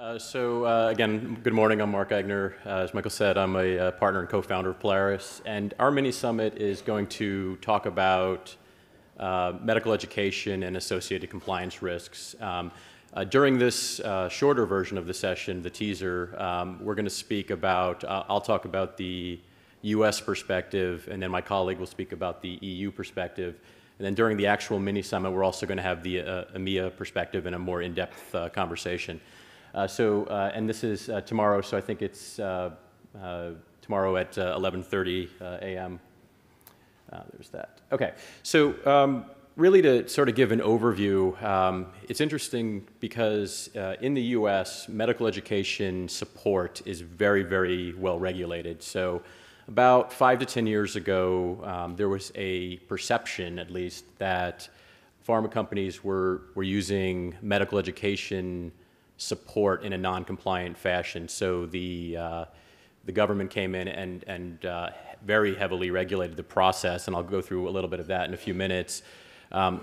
Again, good morning. I'm Marc Eigner. As Michael said, I'm a partner and co-founder of Polaris, and our mini summit is going to talk about medical education and associated compliance risks. During this shorter version of the session, the teaser, we're going to speak about, I'll talk about the US perspective, and then my colleague will speak about the EU perspective. And then during the actual mini summit, we're also going to have the EMEA perspective in a more in-depth conversation. And this is tomorrow, so I think it's tomorrow at 11:30 a.m. There's that. Okay, so really to sort of give an overview, it's interesting because in the US, medical education support is very, very well regulated. So about 5 to 10 years ago, there was a perception, at least, that pharma companies were using medical education support in a non-compliant fashion. So the government came in and very heavily regulated the process, and I'll go through a little bit of that in a few minutes. There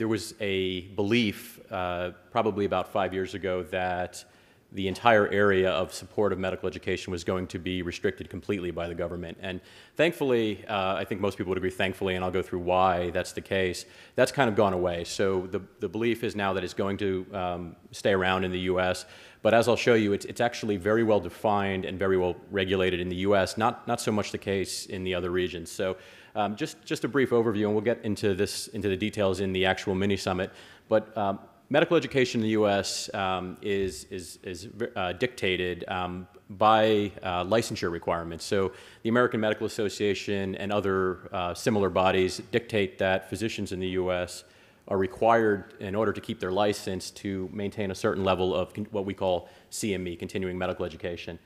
was a belief probably about 5 years ago that the entire area of support of medical education was going to be restricted completely by the government. And thankfully, I think most people would agree thankfully, and I'll go through why that's the case, that's kind of gone away. So the belief is now that it's going to stay around in the US, but as I'll show you, it's actually very well defined and very well regulated in the US, not so much the case in the other regions. So just a brief overview, and we'll get into the details in the actual mini summit. But medical education in the U.S. is dictated by licensure requirements. So the American Medical Association and other similar bodies dictate that physicians in the U.S. are required, in order to keep their license, to maintain a certain level of what we call CME, continuing medical education.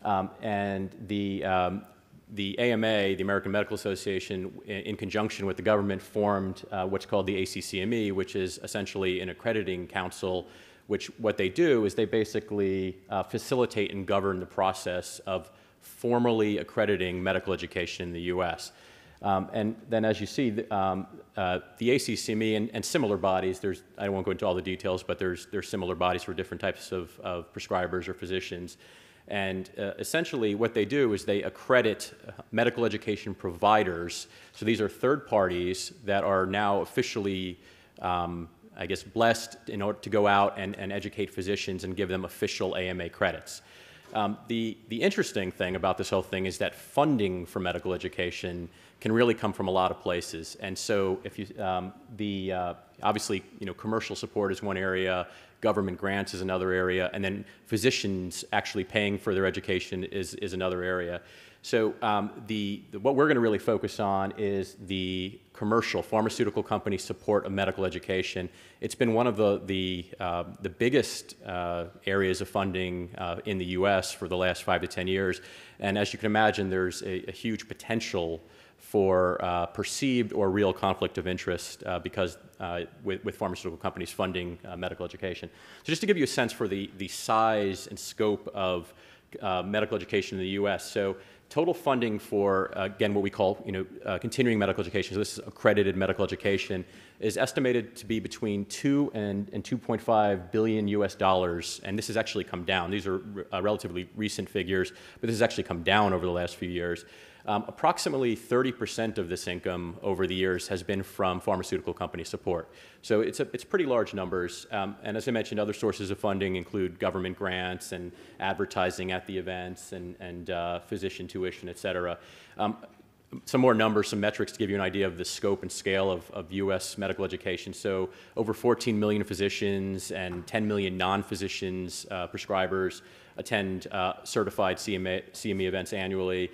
And the AMA, the American Medical Association, in conjunction with the government, formed what's called the ACCME, which is essentially an accrediting council, which what they do is they basically facilitate and govern the process of formally accrediting medical education in the U.S. And then, as you see, the ACCME and similar bodies, I won't go into all the details, but there's similar bodies for different types of prescribers or physicians. And essentially what they do is they accredit medical education providers. So these are third parties that are now officially, I guess, blessed in order to go out and educate physicians and give them official AMA credits. The interesting thing about this whole thing is that funding for medical education can really come from a lot of places. And so if you, obviously, commercial support is one area, government grants is another area, and then physicians actually paying for their education is another area. So what we're going to really focus on is the commercial pharmaceutical company support of medical education. It's been one of the biggest areas of funding in the U.S. for the last 5 to 10 years. And as you can imagine, there's a huge potential for perceived or real conflict of interest because with pharmaceutical companies funding medical education. So just to give you a sense for the size and scope of medical education in the U.S. So total funding for, again, what we call continuing medical education, so this is accredited medical education, is estimated to be between 2 and 2.5 billion US dollars, and this has actually come down. These are relatively recent figures, but this has actually come down over the last few years. Approximately 30% of this income over the years has been from pharmaceutical company support. So it's pretty large numbers. And as I mentioned, other sources of funding include government grants and advertising at the events and physician tuition, et cetera. Some more numbers, some metrics to give you an idea of the scope and scale of U.S. medical education. So over 14 million physicians and 10 million non-physicians, prescribers, attend certified CME events annually.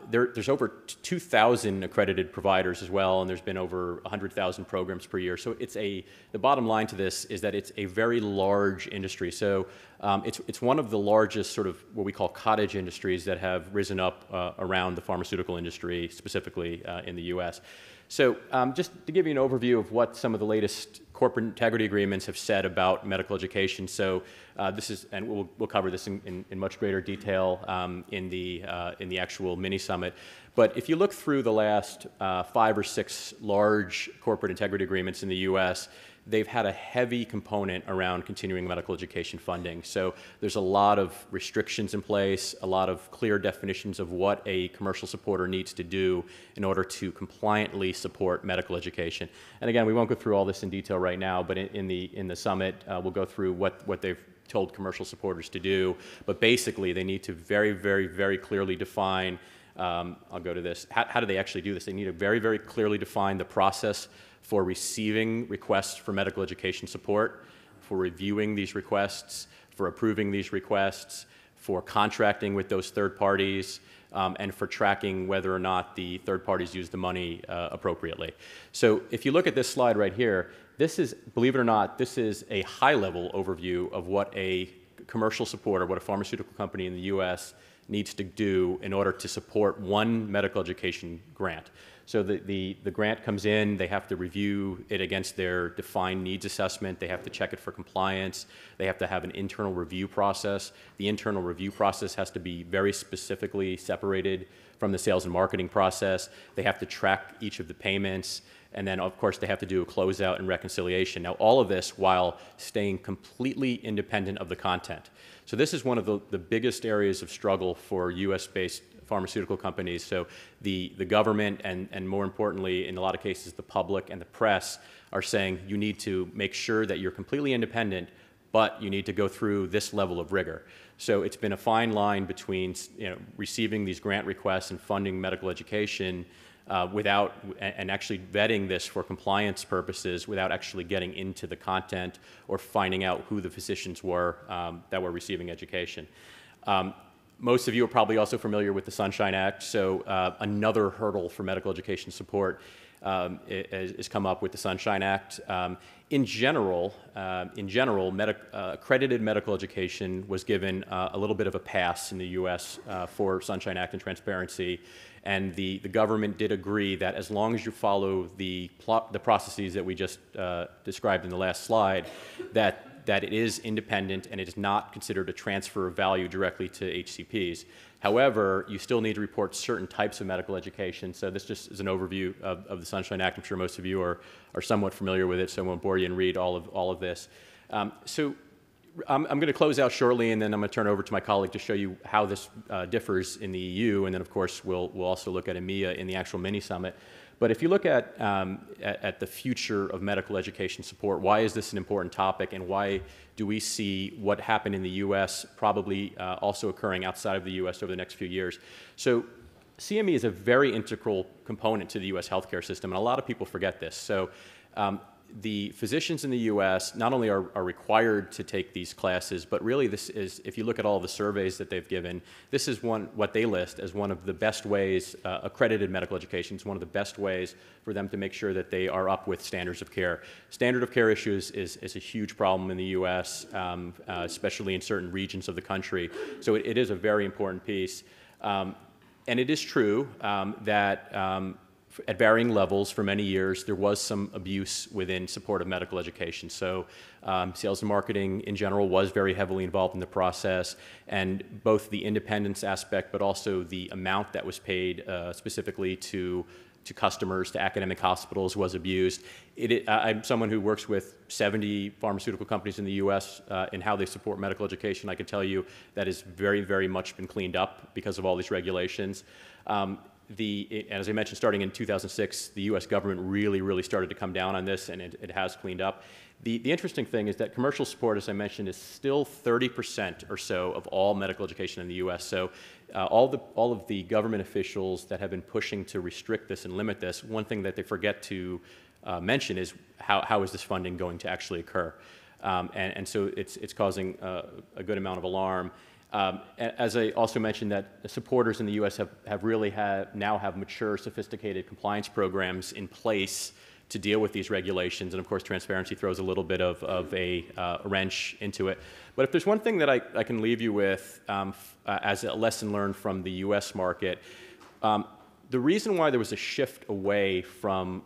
There's over 2,000 accredited providers as well, and there's been over 100,000 programs per year. So the bottom line to this is that it's a very large industry. So it's one of the largest sort of what we call cottage industries that have risen up around the pharmaceutical industry, specifically in the U.S. So just to give you an overview of what some of the latest corporate integrity agreements have said about medical education. So this is, and we'll cover this in much greater detail in the actual mini summit. But if you look through the last 5 or 6 large corporate integrity agreements in the U.S., they've had a heavy component around continuing medical education funding. So there's a lot of restrictions in place, a lot of clear definitions of what a commercial supporter needs to do in order to compliantly support medical education. And again, we won't go through all this in detail right now, but in the summit, we'll go through what they've told commercial supporters to do. But basically, they need to very, very, very clearly define, I'll go to this, how do they actually do this? They need to very, very clearly define the process for receiving requests for medical education support, for reviewing these requests, for approving these requests, for contracting with those third parties, and for tracking whether or not the third parties use the money appropriately. So if you look at this slide right here, this is, believe it or not, this is a high-level overview of what a commercial supporter, what a pharmaceutical company in the U.S. needs to do in order to support one medical education grant. So the grant comes in, they have to review it against their defined needs assessment, they have to check it for compliance, they have to have an internal review process. The internal review process has to be very specifically separated from the sales and marketing process. They have to track each of the payments, and then of course they have to do a closeout and reconciliation. Now all of this while staying completely independent of the content. So this is one of the biggest areas of struggle for US-based pharmaceutical companies. So the government and more importantly, in a lot of cases, the public and the press are saying you need to make sure that you're completely independent, but you need to go through this level of rigor. So it's been a fine line between receiving these grant requests and funding medical education and actually vetting this for compliance purposes without actually getting into the content or finding out who the physicians were that were receiving education. Most of you are probably also familiar with the Sunshine Act, so another hurdle for medical education support has come up with the Sunshine Act. In general, accredited medical education was given a little bit of a pass in the U.S. For Sunshine Act and transparency, and the government did agree that as long as you follow the processes that we just described in the last slide, that it is independent and it is not considered a transfer of value directly to HCPs. However, you still need to report certain types of medical education. So this just is an overview of the Sunshine Act. I'm sure most of you are somewhat familiar with it, so I won't bore you and read all of this. So I'm going to close out shortly, and then I'm going to turn over to my colleague to show you how this differs in the EU, and then of course we'll also look at EMEA in the actual mini-summit. But if you look at the future of medical education support, why is this an important topic, and why do we see what happened in the U.S. probably also occurring outside of the U.S. over the next few years? So CME is a very integral component to the U.S. healthcare system, and a lot of people forget this. So the physicians in the U.S. not only are required to take these classes, but really this is, if you look at all the surveys that they've given, this is what they list as one of the best ways, accredited medical education is one of the best ways for them to make sure that they are up with standards of care. Standard of care issues is a huge problem in the U.S., especially in certain regions of the country. So it is a very important piece. And it is true that at varying levels for many years, there was some abuse within support of medical education. So sales and marketing in general was very heavily involved in the process, and both the independence aspect, but also the amount that was paid specifically to customers, to academic hospitals, was abused. I'm someone who works with 70 pharmaceutical companies in the U.S. In how they support medical education. I can tell you that has very, very much been cleaned up because of all these regulations. As I mentioned, starting in 2006, the U.S. government really started to come down on this, and it has cleaned up. The interesting thing is that commercial support, as I mentioned, is still 30% or so of all medical education in the U.S. So all of the government officials that have been pushing to restrict this and limit this, one thing that they forget to mention is how is this funding going to actually occur. And so it's causing a good amount of alarm. As I also mentioned, that the supporters in the U.S. now have mature, sophisticated compliance programs in place to deal with these regulations, and of course transparency throws a little bit of a wrench into it. But if there's one thing that I can leave you with as a lesson learned from the U.S. market, the reason why there was a shift away from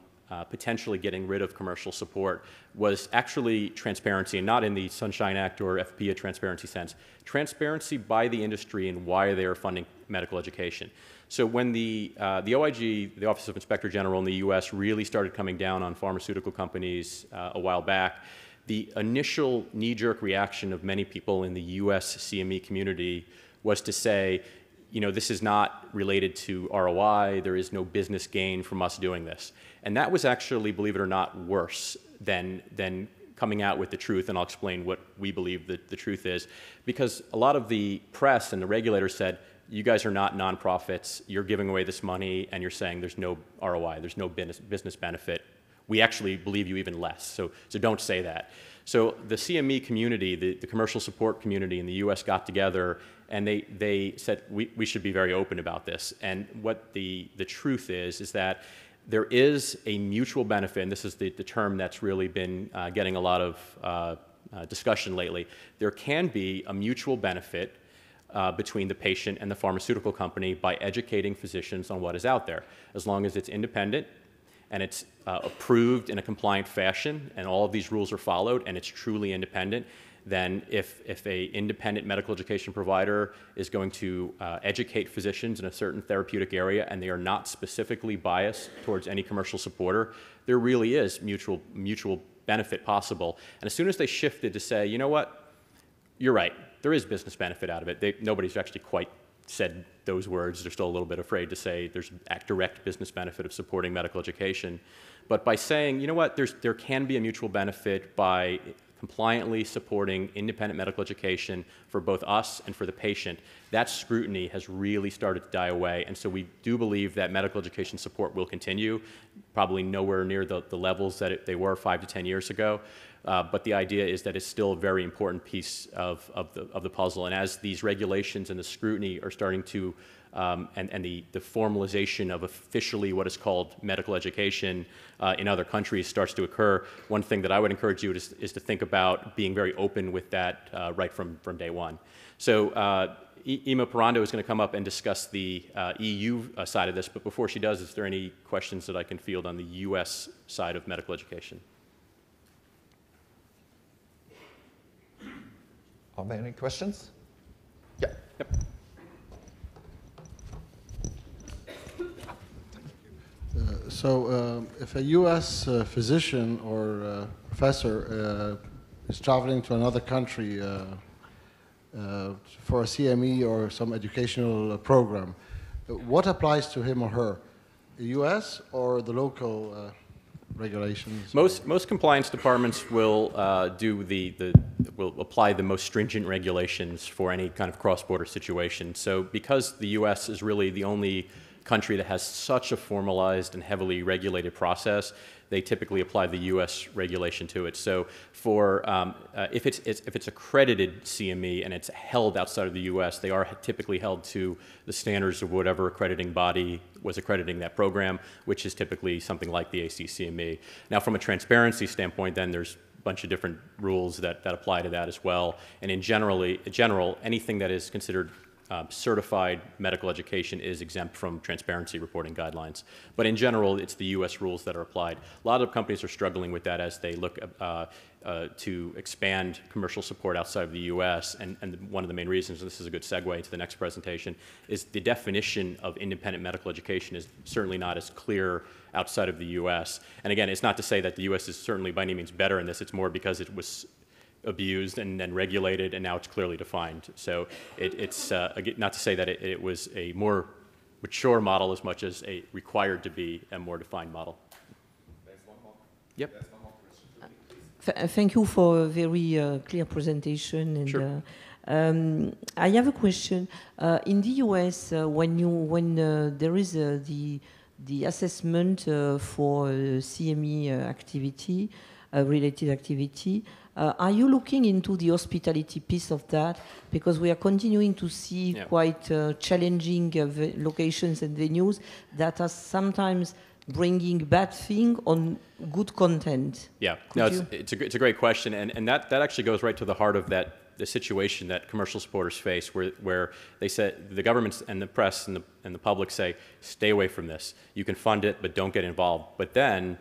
potentially getting rid of commercial support was actually transparency, and not in the Sunshine Act or FPA transparency sense. Transparency by the industry and why they are funding medical education. So when the OIG, the Office of Inspector General in the U.S., really started coming down on pharmaceutical companies a while back, the initial knee-jerk reaction of many people in the U.S. CME community was to say, you know, this is not related to ROI, there is no business gain from us doing this. And that was actually, believe it or not, worse than coming out with the truth, and I'll explain what we believe that the truth is. Because a lot of the press and the regulators said, you guys are not nonprofits, you're giving away this money, and you're saying there's no ROI, there's no business benefit. We actually believe you even less, so don't say that. So the CME community, the commercial support community in the US got together, and they said, we should be very open about this. And what the truth is that there is a mutual benefit, and this is the term that's really been getting a lot of discussion lately. There can be a mutual benefit between the patient and the pharmaceutical company by educating physicians on what is out there, as long as it's independent and it's approved in a compliant fashion and all of these rules are followed and it's truly independent. Then if a independent medical education provider is going to educate physicians in a certain therapeutic area and they are not specifically biased towards any commercial supporter, there really is mutual benefit possible. And as soon as they shifted to say, you know what, you're right, there is business benefit out of it. Nobody's actually quite said those words. They're still a little bit afraid to say there's a direct business benefit of supporting medical education. But by saying, you know what, there can be a mutual benefit by compliantly supporting independent medical education for both us and for the patient, that scrutiny has really started to die away. And so we do believe that medical education support will continue, probably nowhere near the levels that they were 5 to 10 years ago. But the idea is that it's still a very important piece of the puzzle. And as these regulations and the scrutiny are starting to, and the formalization of officially what is called medical education in other countries starts to occur, one thing that I would encourage you is to think about being very open with that right from day one. So Ima Parando is going to come up and discuss the EU side of this, but before she does, is there any questions that I can field on the US side of medical education? Are there any questions? Yeah. Yep. So if a U.S. Physician or professor is traveling to another country for a CME or some educational program, what applies to him or her? The U.S. or the local regulations? Most compliance departments will will apply the most stringent regulations for any kind of cross-border situation. So because the U.S. is really the only country that has such a formalized and heavily regulated process, they typically apply the U.S. regulation to it. So for if it's accredited CME and it's held outside of the U.S., they are typically held to the standards of whatever accrediting body was accrediting that program, which is typically something like the ACCME. Now, from a transparency standpoint, then there's a bunch of different rules that apply to that as well. And in general, anything that is considered certified medical education is exempt from transparency reporting guidelines. But in general, it's the U.S. rules that are applied. A lot of companies are struggling with that as they look to expand commercial support outside of the U.S. And one of the main reasons, and this is a good segue into the next presentation, is the definition of independent medical education is certainly not as clear outside of the U.S. And again, it's not to say that the U.S. is certainly by any means better in this. It's more because it was abused and then regulated, and now it's clearly defined. So it's not to say that it was a more mature model as much as a required to be a more defined model. There's one more. Yep. There's one more question. Thank you for a very clear presentation. And, sure. I have a question. In the US, when there is the assessment for CME activity, related activity, are you looking into the hospitality piece of that? Because we are continuing to see quite challenging locations and venues that are sometimes bringing bad thing on good content. Yeah, no, it's a great question, and that actually goes right to the heart of the situation that commercial supporters face, where they said the governments and the press and the public say, stay away from this. You can fund it, but don't get involved. But then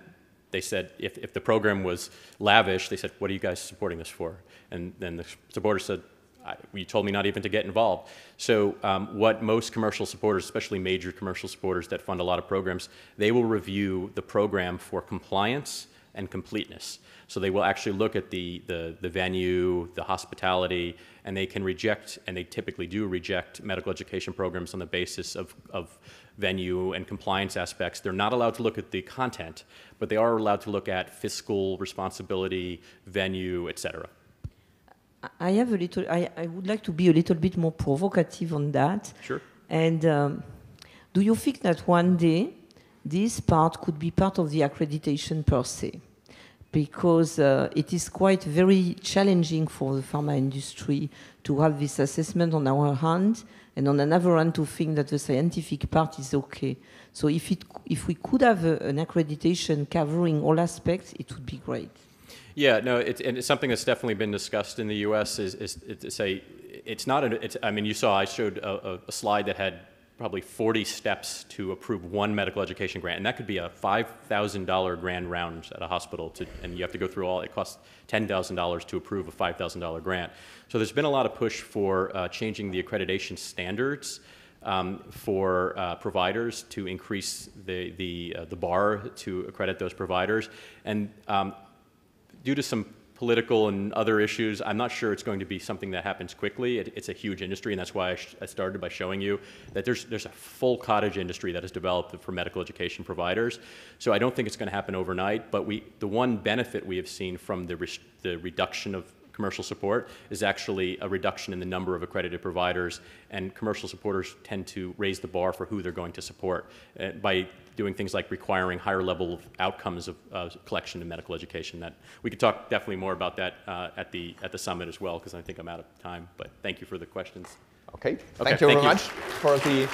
they said, if the program was lavish, they said, what are you guys supporting this for? And then the supporters said, you told me not even to get involved. So what most commercial supporters, especially major commercial supporters that fund a lot of programs, they will review the program for compliance and completeness. So they will actually look at the venue, the hospitality, and they can reject, and they typically do reject, medical education programs on the basis of venue and compliance aspects. They're not allowed to look at the content, but they are allowed to look at fiscal responsibility, venue, etc. I have a little. I would like to be a little bit more provocative on that. Sure. And do you think that one day this part could be part of the accreditation per se? Because it is quite very challenging for the pharma industry to have this assessment on our hand, and on another hand to think that the scientific part is okay. So if we could have an accreditation covering all aspects, it would be great. Yeah, no, and it's something that's definitely been discussed in the U.S. I mean, you saw I showed a slide that had probably 40 steps to approve one medical education grant, and that could be a $5,000 grand round at a hospital, and you have to go through all. It costs $10,000 to approve a $5,000 grant. So there's been a lot of push for changing the accreditation standards for providers to increase the bar to accredit those providers, and due to some political and other issues, I'm not sure it's going to be something that happens quickly. It's a huge industry, and that's why I started by showing you that there's a full cottage industry that has developed for medical education providers. So I don't think it's going to happen overnight, but the one benefit we have seen from the reduction of commercial support is actually a reduction in the number of accredited providers, and commercial supporters tend to raise the bar for who they're going to support by doing things like requiring higher level of outcomes of collection in medical education. That we could talk definitely more about that at the summit as well, because I think I'm out of time. But thank you for the questions. Okay, thank you very much for the